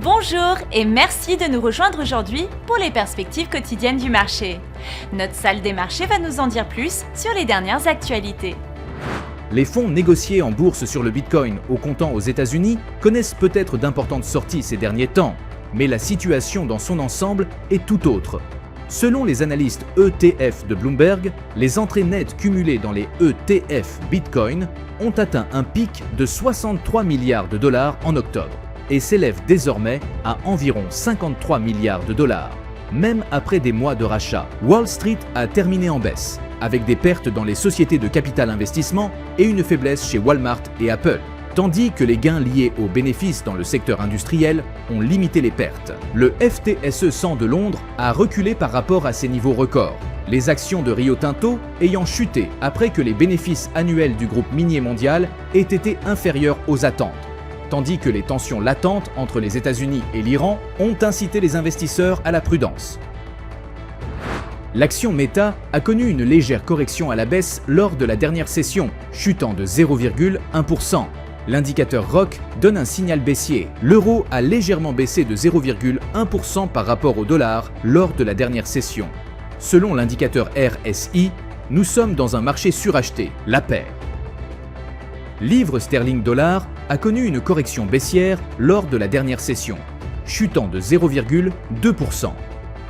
Bonjour et merci de nous rejoindre aujourd'hui pour les perspectives quotidiennes du marché. Notre salle des marchés va nous en dire plus sur les dernières actualités. Les fonds négociés en bourse sur le Bitcoin au comptant aux États-Unis connaissent peut-être d'importantes sorties ces derniers temps, mais la situation dans son ensemble est tout autre. Selon les analystes ETF de Bloomberg, les entrées nettes cumulées dans les ETF Bitcoin ont atteint un pic de 63 milliards de dollars en octobre et s'élèvent désormais à environ 53 milliards de dollars. Même après des mois de rachat, Wall Street a terminé en baisse, avec des pertes dans les sociétés de capital investissement et une faiblesse chez Walmart et Apple, tandis que les gains liés aux bénéfices dans le secteur industriel ont limité les pertes. Le FTSE 100 de Londres a reculé par rapport à ses niveaux records, les actions de Rio Tinto ayant chuté après que les bénéfices annuels du groupe minier mondial aient été inférieurs aux attentes, tandis que les tensions latentes entre les États-Unis et l'Iran ont incité les investisseurs à la prudence. L'action Meta a connu une légère correction à la baisse lors de la dernière session, chutant de 0,1%. L'indicateur ROC donne un signal baissier. L'euro a légèrement baissé de 0,1% par rapport au dollar lors de la dernière session. Selon l'indicateur RSI, nous sommes dans un marché suracheté, la paire. Livre sterling-dollar a connu une correction baissière lors de la dernière session, chutant de 0,2%.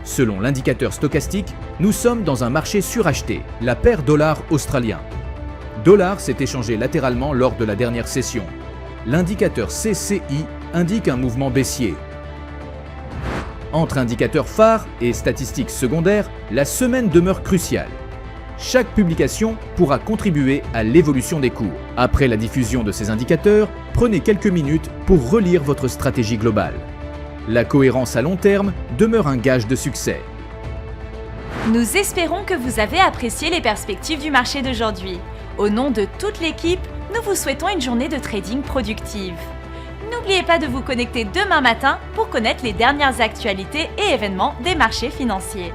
Selon l'indicateur stochastique, nous sommes dans un marché suracheté, la paire dollar-australien. Dollar s'est échangé latéralement lors de la dernière session. L'indicateur CCI indique un mouvement baissier. Entre indicateurs phares et statistiques secondaires, la semaine demeure cruciale. Chaque publication pourra contribuer à l'évolution des cours. Après la diffusion de ces indicateurs, prenez quelques minutes pour relire votre stratégie globale. La cohérence à long terme demeure un gage de succès. Nous espérons que vous avez apprécié les perspectives du marché d'aujourd'hui. Au nom de toute l'équipe, nous vous souhaitons une journée de trading productive. N'oubliez pas de vous connecter demain matin pour connaître les dernières actualités et événements des marchés financiers.